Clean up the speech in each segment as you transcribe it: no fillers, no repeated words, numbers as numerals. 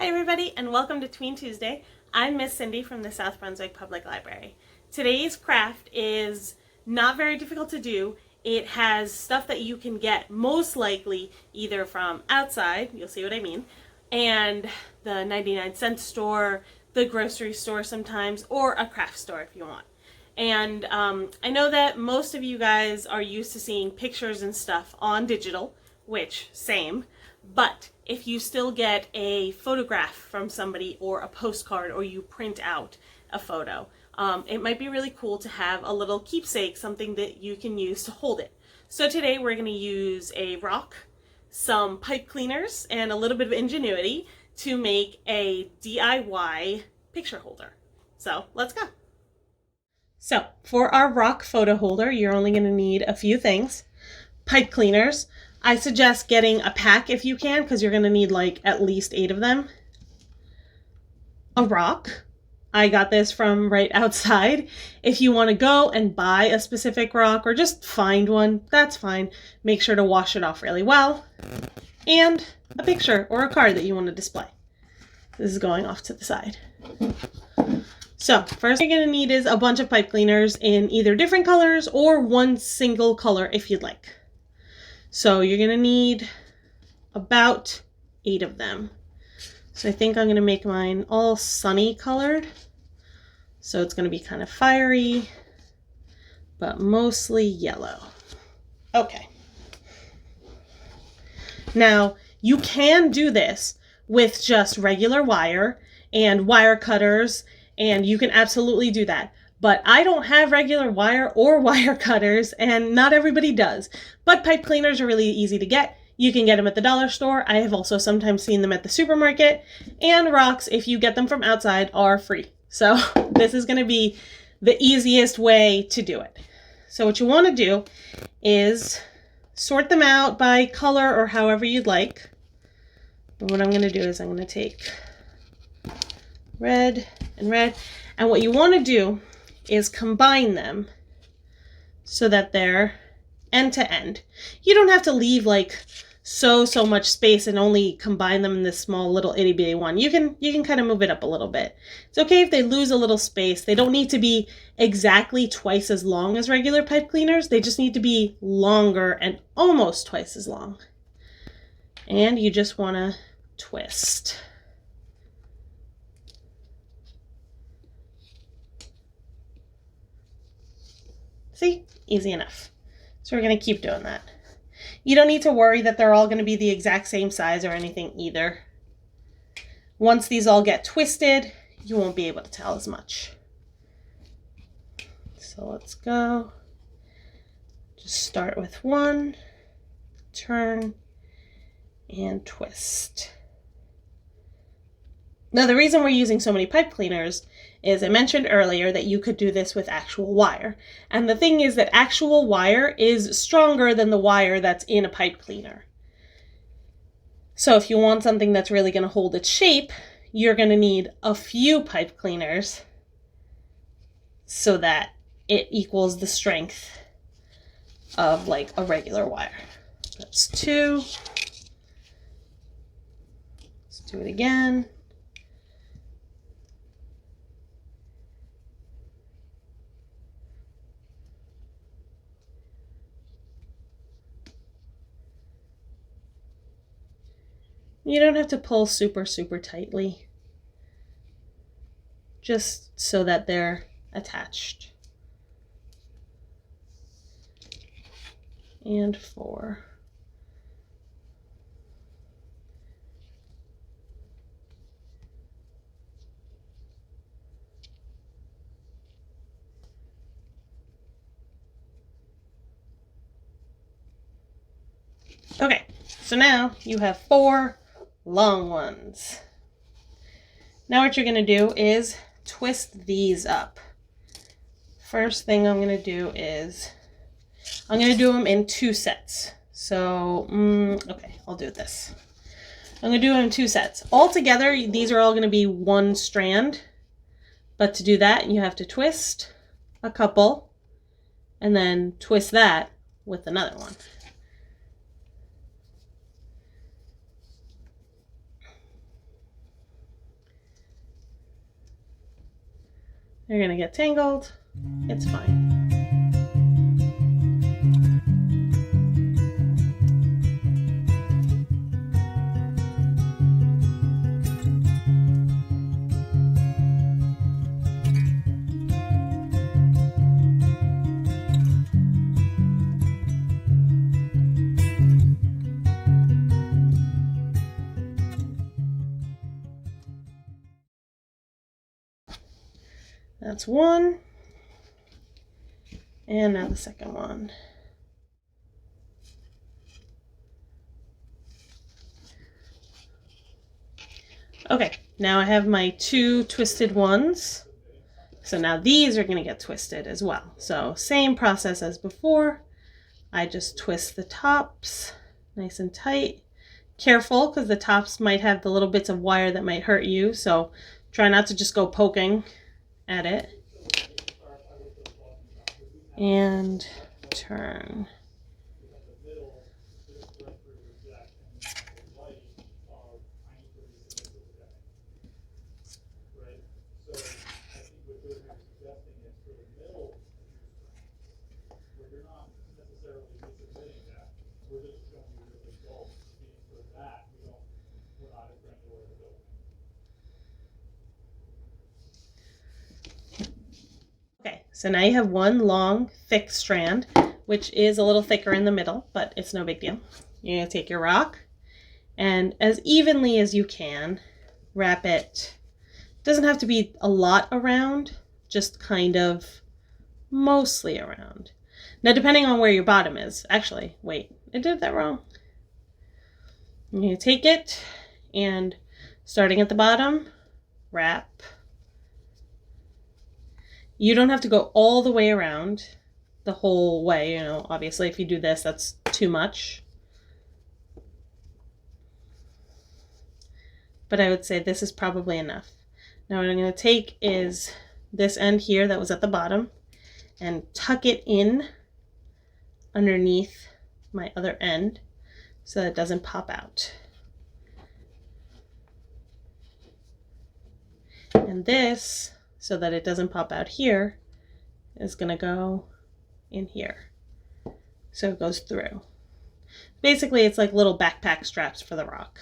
everybody, and welcome to Tween Tuesday. I'm Miss Cindy from the South Brunswick Public Library. Today's craft is not very difficult to do. It has stuff that you can get most likely either from outside, you'll see what I mean, and the 99-cent store, the grocery store sometimes, or a craft store if you want. And I know that most of you guys are used to seeing pictures and stuff on digital, which, same, but if you still get a photograph from somebody or a postcard or you print out a photo, it might be really cool to have a little keepsake, something that you can use to hold it. So today we're going to use a rock, some pipe cleaners, and a little bit of ingenuity to make a DIY picture holder. So let's go. So for our rock photo holder, you're only going to need a few things. Pipe cleaners. I suggest getting a pack if you can, because you're going to need like at least 8 of them. A rock. I got this from right outside. If you want to go and buy a specific rock or just find one, that's fine. Make sure to wash it off really well. And a picture or a card that you want to display. This is going off to the side. So first you're going to need is a bunch of pipe cleaners in either different colors or one single color if you'd like. So you're going to need about 8 of them. So I think I'm going to make mine all sunny colored. So it's going to be kind of fiery, but mostly yellow. Okay. Now you can do this with just regular wire and wire cutters, and you can absolutely do that. But I don't have regular wire or wire cutters, and not everybody does. But pipe cleaners are really easy to get. You can get them at the dollar store. I have also sometimes seen them at the supermarket. And rocks, if you get them from outside, are free. So this is going to be the easiest way to do it. So what you want to do is sort them out by color or however you'd like. And what I'm going to do is I'm going to take red and red. And what you want to do is combine them so that they're end to end. You don't have to leave like so much space and only combine them in this small little itty bitty one. You can kind of move it up a little bit. It's okay if they lose a little space. They don't need to be exactly twice as long as regular pipe cleaners. They just need to be longer and almost twice as long. And you just want to twist. See? Easy enough. So we're going to keep doing that. You don't need to worry that they're all going to be the exact same size or anything either. Once these all get twisted, you won't be able to tell as much. So let's go. Just start with one, turn, and twist. Now the reason we're using so many pipe cleaners is I mentioned earlier that you could do this with actual wire. And the thing is that actual wire is stronger than the wire that's in a pipe cleaner. So if you want something that's really going to hold its shape, you're going to need a few pipe cleaners so that it equals the strength of like a regular wire. That's 2. Let's do it again. You don't have to pull super tightly, just so that they're attached. And 4. Okay, so now you have 4 long ones. Now what you're going to do is twist these up. First thing I'm going to do is I'm going to do them in 2 sets. So, okay, I'll do this. I'm going to do them in 2 sets. Altogether, these are all going to be 1 strand. But to do that, you have to twist a couple and then twist that with another one. They're gonna get tangled. It's fine. That's one. And now the second one. Okay, now I have my two twisted ones. So now these are going to get twisted as well. So same process as before. I just twist the tops nice and tight. Careful, because the tops might have the little bits of wire that might hurt you. So try not to just go poking at it. And turn. Okay, so now you have one long, thick strand, which is a little thicker in the middle, but it's no big deal. You're gonna take your rock and as evenly as you can, wrap it. Doesn't have to be a lot around, just kind of mostly around. Now, depending on where your bottom is, actually, wait, I did that wrong. You're gonna take it and starting at the bottom, wrap. You don't have to go all the way around the whole way, you know, obviously if you do this, that's too much. But I would say this is probably enough. Now what I'm going to take is this end here that was at the bottom and tuck it in underneath my other end so that it doesn't pop out. And this, so that it doesn't pop out here, is going to go in here. So it goes through. Basically, it's like little backpack straps for the rock.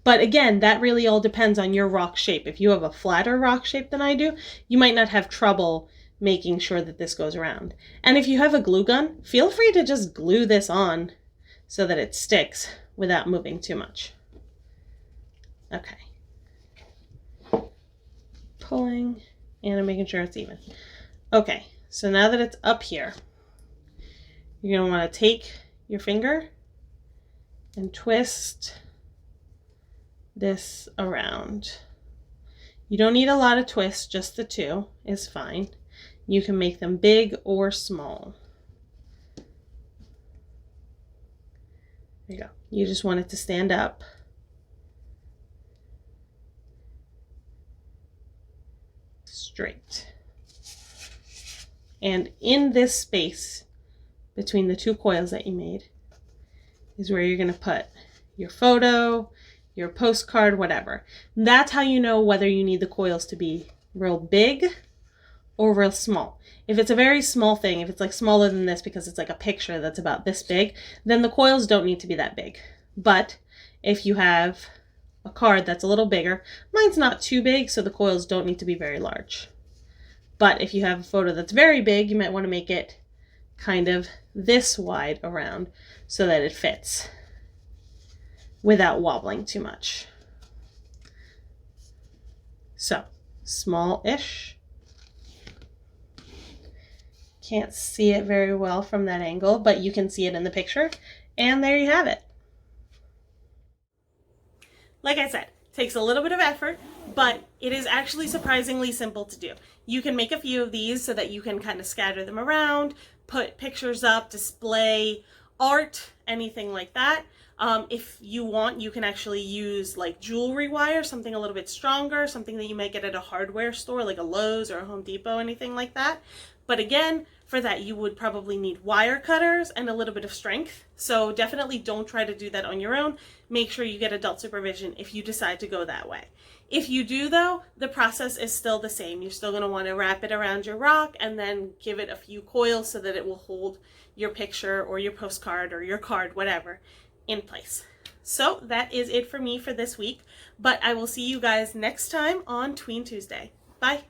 But again, that really all depends on your rock shape. If you have a flatter rock shape than I do, you might not have trouble making sure that this goes around. And if you have a glue gun, feel free to just glue this on so that it sticks without moving too much. Okay. Pulling and I'm making sure it's even. Okay, so now that it's up here, you're going to want to take your finger and twist this around. You don't need a lot of twists, just the two is fine. You can make them big or small. There you go. You just want it to stand up. Straight. And in this space between the two coils that you made is where you're going to put your photo, your postcard, whatever. That's how you know whether you need the coils to be real big or real small. If it's a very small thing, if it's like smaller than this because it's like a picture that's about this big, then the coils don't need to be that big. But if you have a card that's a little bigger, mine's not too big, so the coils don't need to be very large. But if you have a photo that's very big, you might want to make it kind of this wide around so that it fits without wobbling too much. So, small-ish. Can't see it very well from that angle, but you can see it in the picture. And there you have it. Like I said, takes a little bit of effort, but it is actually surprisingly simple to do. You can make a few of these so that you can kind of scatter them around, put pictures up, display art, anything like that. If you want, you can actually use like jewelry wire, something a little bit stronger, something that you might get at a hardware store like a Lowe's or a Home Depot, anything like that. But again, For that, you would probably need wire cutters and a little bit of strength. So definitely don't try to do that on your own. Make sure you get adult supervision if you decide to go that way. If you do though, the process is still the same. You're still going to want to wrap it around your rock and then give it a few coils so that it will hold your picture or your postcard or your card, whatever, in place. So that is it for me for this week, but I will see you guys next time on Tween Tuesday. Bye.